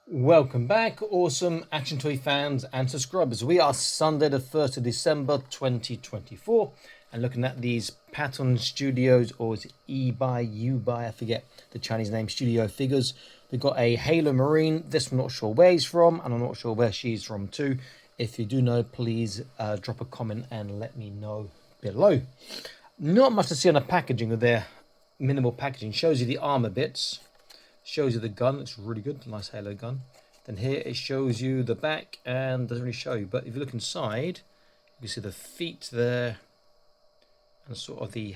Welcome back, awesome action toy fans and subscribers. We are Sunday the 1st of December 2024 and looking at these Patton Studios, or is it I forget the Chinese name, studio figures. We've got a Halo Marine. This I'm not sure where he's from, and I'm not sure where she's from too. If you do know, please drop a comment and let me know below. Not much to see on the packaging of their minimal packaging. Shows you the armor bits. Shows you the gun. Looks really good. Nice Halo gun. Then here it shows you the back and doesn't really show you. But if you look inside, you can see the feet there and sort of the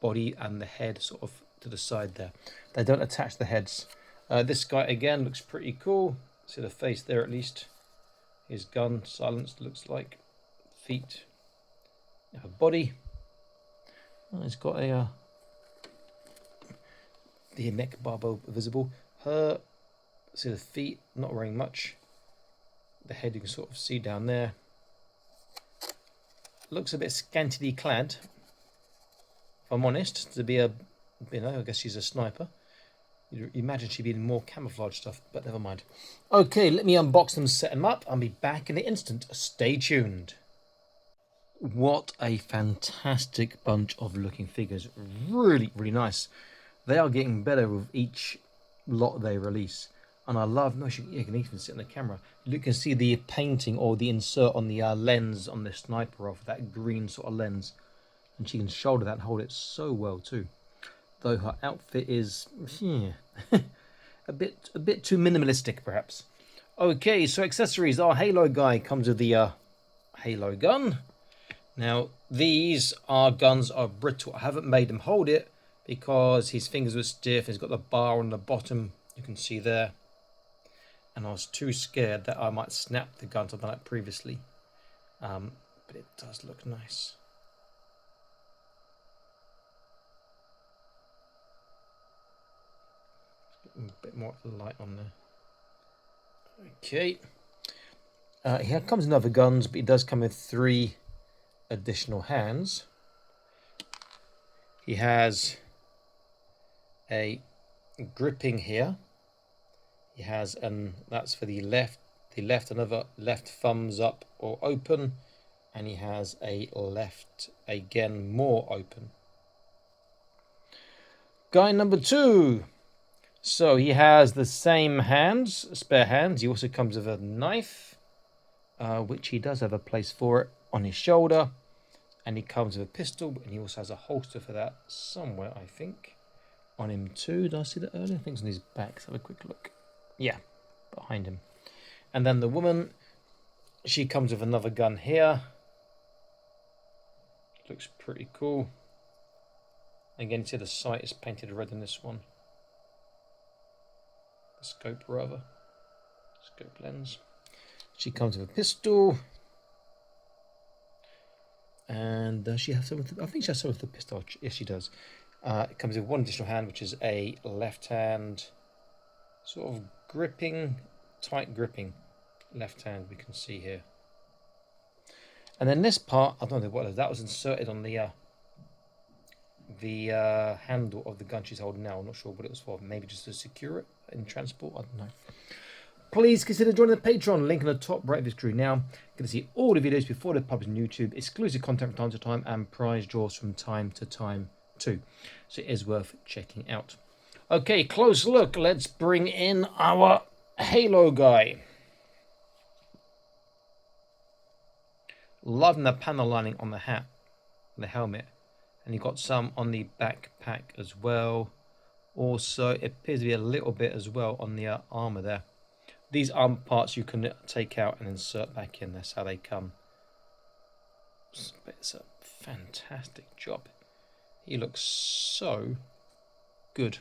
body and the head sort of to the side there. They don't attach the heads. This guy again looks pretty cool. See the face there at least. His gun silenced looks like. Feet. A body. Oh, he's got a the neck bar visible. Her, see the feet, not wearing much. The head you can sort of see down there. Looks a bit scantily clad, if I'm honest, to be a, I guess she's a sniper. You'd imagine she'd be in more camouflage stuff, but never mind. Okay, let me unbox them, set them up. I'll be back in an instant. Stay tuned. What a fantastic bunch of looking figures. Really, really nice. They are getting better with each lot they release. And I love, you can even see it on the camera. You can see the painting or the insert on the lens on the sniper of that green sort of lens. And she can shoulder that and hold it so well too. Though her outfit is a bit too minimalistic perhaps. Okay, so accessories. Our Halo guy comes with the Halo gun. Now these guns are brittle. I haven't made him hold it because his fingers were stiff. He's got the bar on the bottom, you can see there. And I was too scared that I might snap the gun, I've done that previously. But it does look nice. A bit more of the light on there. Okay. Here comes in other guns, but he does come with 3 additional hands. He has a gripping here. He has that's for the left another left thumbs up or open, and he has a left again more open. Guy number 2. So he has the same hands, spare hands. He also comes with a knife, which he does have a place for it on his shoulder, and he comes with a pistol, and he also has a holster for that somewhere, I think. On him too. Did I see that earlier? I think it's on his back. Let's have a quick look. Yeah, behind him. And then the woman, she comes with another gun here. Looks pretty cool. Again, you see the sight is painted red in this one. The scope rather. Scope lens. She comes with a pistol. And does she have some with the, I think she has some with the pistol. Yes, she does. It comes with one additional hand, which is a left hand, sort of gripping, tight gripping left hand we can see here. And then this part, I don't know what it is, that was inserted on the handle of the gun she's holding now. I'm not sure what it was for. Maybe just to secure it in transport, I don't know. Please consider joining the Patreon, link in the top right of this screen now. Get to see all the videos before they're published on YouTube, exclusive content from time to time, and prize draws from time to time too. So it is worth checking out. Okay, close look. Let's bring in our Halo guy. Loving the panel lining on the hat, the helmet, and you got some on the backpack as well. Also, it appears to be a little bit as well on the armor there. These armor parts you can take out and insert back in. That's how they come. It's a fantastic job. He looks so good.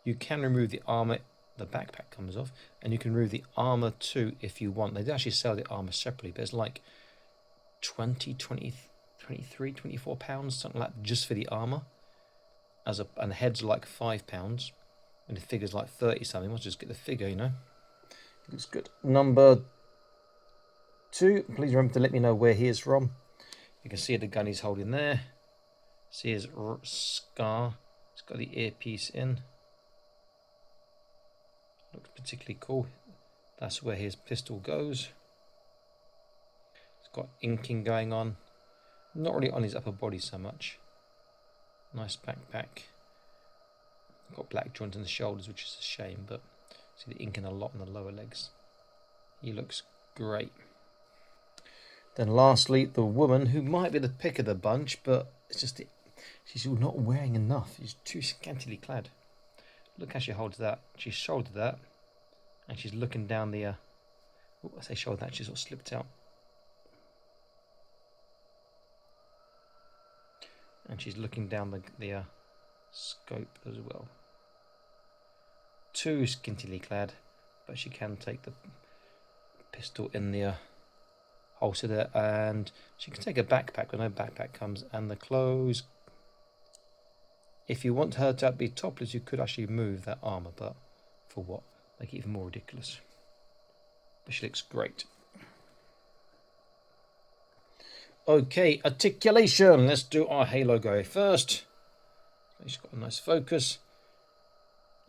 You can remove the armor, the backpack comes off, and you can remove the armor too if you want. They do actually sell the armor separately, but it's like 20, 20, 23, 24 pounds, something like that, just for the armor. And the head's like £5, and the figure's like 30 something. Let's just get the figure, you know. It looks good. Number 2, please remember to let me know where he is from. You can see the gun he's holding there. See his scar. It's got the earpiece in. Looks particularly cool. That's where his pistol goes. It's got inking going on. Not really on his upper body so much. Nice backpack. Got black joints in the shoulders, which is a shame, but see the inking a lot on the lower legs. He looks great. Then lastly, the woman, who might be the pick of the bunch, but it's just she's not wearing enough. She's too scantily clad. Look how she holds that. She's shouldered that, and she's looking down the. I say shoulder that. She's sort of slipped out, and she's looking down the scope as well. Too scantily clad, but she can take the pistol in the holster there, and she can take a backpack when no backpack comes, and the clothes. If you want her to be topless, you could actually move that armour, but for what? Make it even more ridiculous. But she looks great. Okay, articulation. Let's do our halo guy first. She's got a nice focus.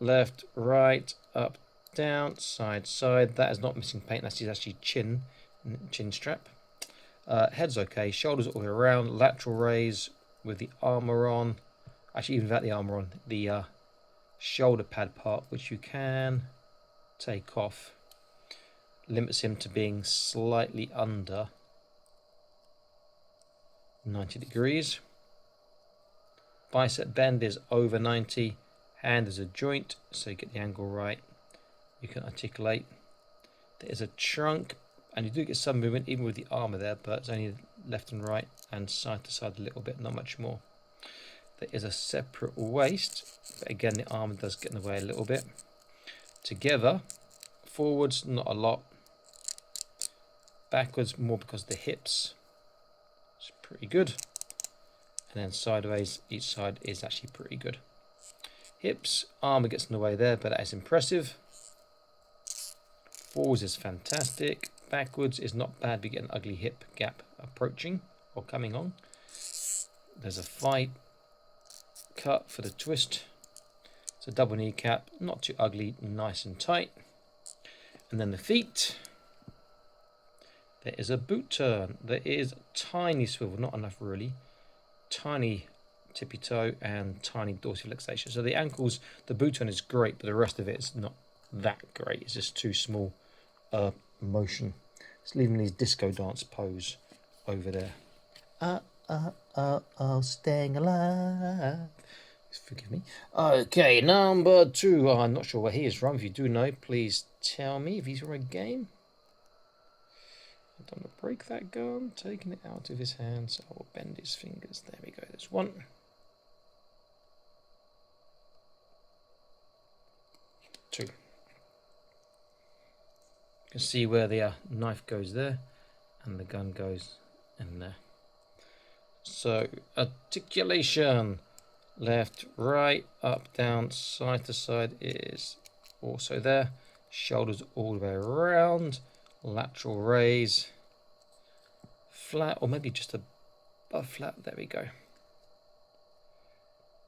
Left, right, up, down, side, side. That is not missing paint. That's actually chin strap. Head's okay. Shoulders all the way around. Lateral raise with the armour on. Actually, even without the armour on, the shoulder pad part, which you can take off, limits him to being slightly under 90 degrees. Bicep bend is over 90. Hand is a joint, so you get the angle right. You can articulate. There is a trunk, and you do get some movement even with the armour there, but it's only left and right and side to side a little bit, not much more. There is a separate waist, but again the armour does get in the way a little bit. Together, forwards not a lot, backwards more because of the hips. It's pretty good. And then sideways, each side is actually pretty good. Hips, armour gets in the way there, but that is impressive. Forwards is fantastic. Backwards is not bad, we get an ugly hip gap approaching or coming on. There's a fight cut for the twist. It's a double kneecap, not too ugly, nice and tight. And then the feet. There is a boot turn. There is tiny swivel, not enough really. Tiny tippy toe and tiny dorsiflexation. So the ankles, the boot turn is great, but the rest of it is not that great. It's just too small motion. It's leaving these disco dance pose over there. Staying alive. Forgive me. Okay, number 2. I'm not sure where he is from. If you do know, please tell me if he's from a game. I don't want to break that gun. Taking it out of his hand, so I will bend his fingers. There we go. There's one. 2. You can see where the knife goes there, and the gun goes in there. So, articulation. Left, right, up, down, side to side is also there. Shoulders all the way around. Lateral raise. Flat, or maybe just above flat. There we go.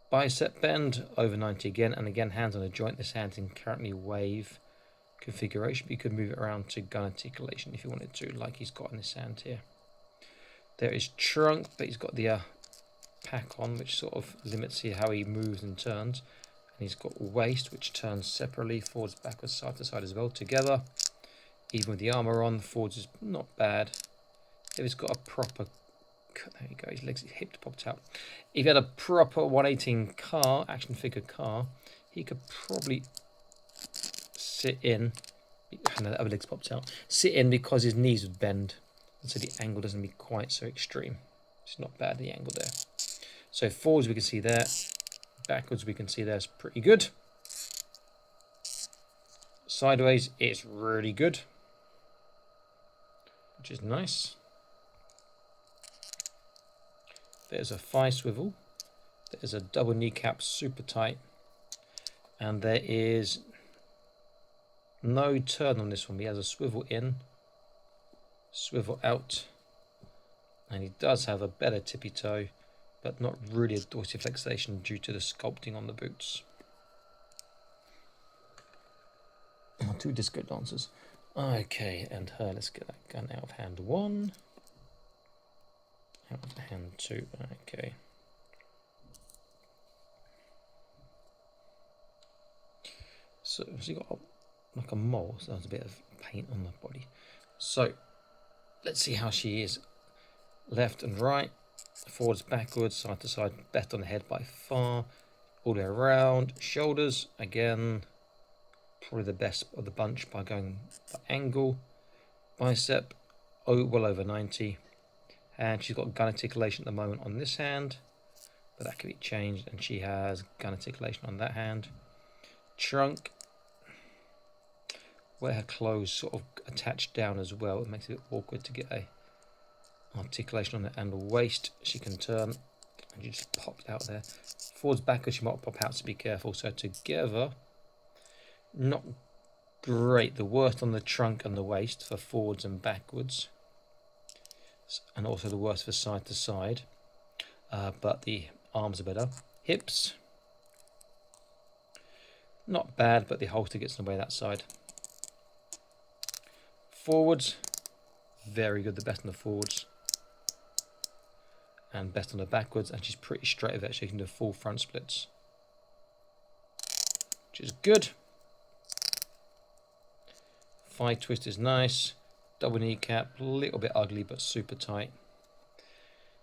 Bicep bend, over 90 again. And again, hands on a joint. This hand's in currently wave configuration. But you could move it around to gun articulation if you wanted to, like he's got in this hand here. There is trunk, but he's got the pack on, which sort of limits how he moves and turns. And he's got waist, which turns separately, forwards, backwards, side to side as well, together. Even with the armour on, the forwards is not bad. If it's got a proper, there you go, his legs, his hip popped out. If he had a proper 118 car, action figure car, he could probably sit in. No, the other legs popped out. Sit in because his knees would bend, and so the angle doesn't be quite so extreme. It's not bad, the angle there. So forwards we can see there, backwards we can see there's pretty good. Sideways it's really good, which is nice. There's a thigh swivel, there's a double kneecap super tight, and there is no turn on this one. He has a swivel in, swivel out, and he does have a better tippy toe, but not really a dorsiflexation due to the sculpting on the boots. two disco dancers. Okay, and her, let's get that gun out of hand one. Out of hand two, okay. So she got like a mole, so there's a bit of paint on the body. So let's see how she is. Left and right, forwards, backwards, side to side, best on the head by far. All the way around, shoulders, again, probably the best of the bunch by going by angle. Bicep, well over 90. And she's got gun articulation at the moment on this hand, but that can be changed, and she has gun articulation on that hand. Trunk, where her clothes sort of attach down as well, it makes it awkward to get a articulation on it. And the waist, she can turn, and she just pops out there. Forwards, backwards, she might pop out, so be careful. So together, not great. The worst on the trunk and the waist for forwards and backwards, and also the worst for side to side, but the arms are better. Hips, not bad, but the holster gets in the way that side. Forwards, very good, the best on the forwards, and best on the backwards, and she's pretty straight with it. She can do full front splits, which is good. Thigh twist is nice. Double kneecap, a little bit ugly, but super tight.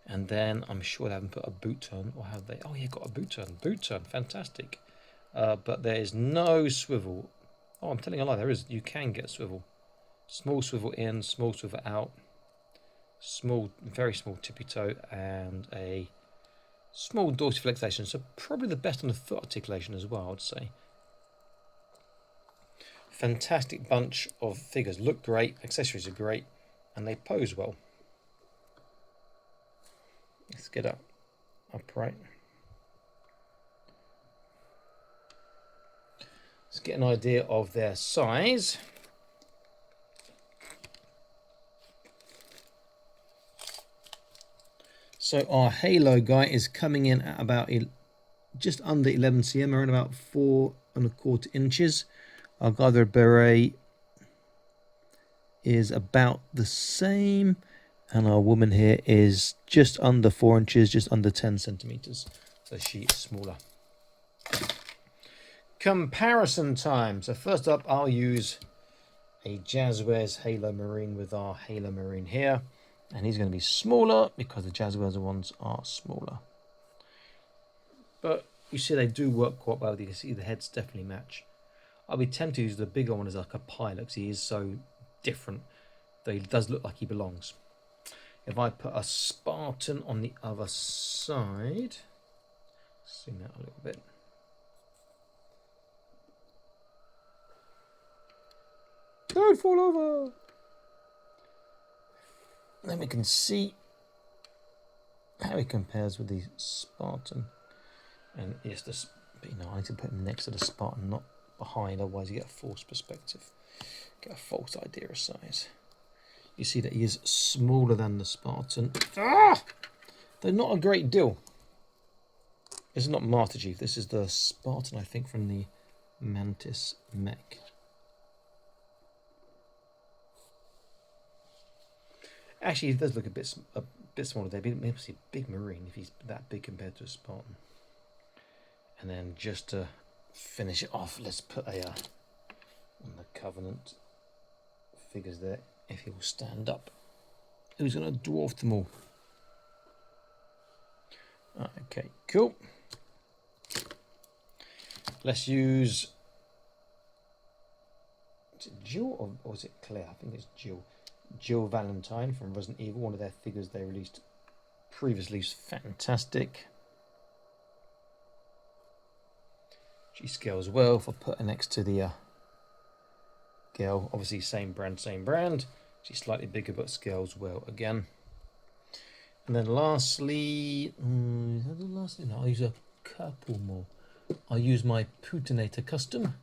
And then I'm sure they haven't put a boot turn, or have they? Oh yeah, got a boot turn. Boot turn, fantastic. But there is no swivel. Oh, I'm telling a lie, there is. You can get swivel. Small swivel in, small swivel out. Small, very small tippy toe, and a small dorsiflexation. So probably the best on the foot articulation as well, I'd say. Fantastic bunch of figures. Look great, accessories are great, and they pose well. Let's get up upright. Let's get an idea of their size. So our halo guy is coming in at about just under 11 cm, around about 4¼ inches. Our Gather Beret is about the same, and our woman here is just under 4 inches, just under 10 centimeters. So she is smaller. Comparison time. So first up, I'll use a Jazzwares Halo Marine with our Halo Marine here, and he's going to be smaller because the Jazzwares ones are smaller. But you see, they do work quite well. You can see the heads definitely match. I'll be tempted to use the bigger one as like a pilot because he is so different, though he does look like he belongs. If I put a Spartan on the other side, zoom out a little bit. Don't fall over! Then we can see how he compares with the Spartan. And yes, but I need to put him next to the Spartan, not behind, otherwise you get a false perspective, get a false idea of size. You see that he is smaller than the Spartan. They're not a great deal. This is not Master Chief, this is the Spartan, I think, from the Mantis mech. Actually, he does look a bit smaller there. Maybe a big Marine if he's that big compared to a Spartan. And then just to finish it off, let's put a on the Covenant figures there. If he will stand up, who's going to dwarf them all? Okay, cool. Let's use. Is it Jill or is it Claire? I think it's Jill. Jill Valentine from Resident Evil. One of their figures they released previously is fantastic. She scales well. If I put her next to the girl, obviously same brand. She's slightly bigger but scales well again. And then lastly, is that the last thing? No, I'll use a couple more. I'll use my Putinator custom.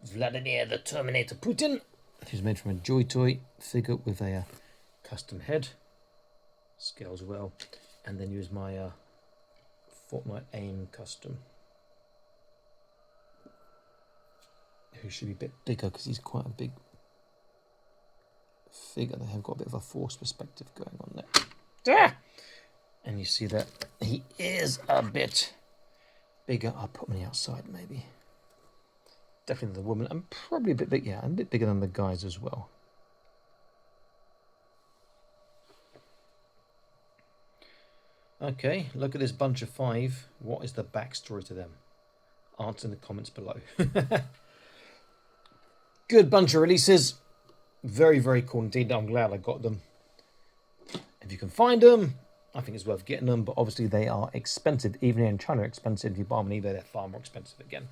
Vladimir the Terminator Putin. Who's made from a Joy Toy figure with a custom head. Scales well. And then use my Fortnite AIM custom, who should be a bit bigger because he's quite a big figure. They have got a bit of a forced perspective going on there. And you see that he is a bit bigger. I'll put him on the outside maybe. Definitely the woman. I'm probably a bit big, yeah, I'm a bit bigger than the guys as well. Okay, look at this bunch of 5. What is the backstory to them? Answer in the comments below. Good bunch of releases. Very, very cool indeed. I'm glad I got them. If you can find them, I think it's worth getting them, but obviously they are expensive. Even here in China, expensive. If you buy them on eBay, they're far more expensive again.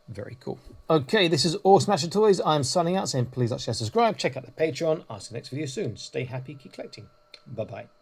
Very cool. Okay, this is Awesome Action Toys. I'm signing out saying please like, share, subscribe. Check out the Patreon. I'll see you next video soon. Stay happy, keep collecting. Bye-bye.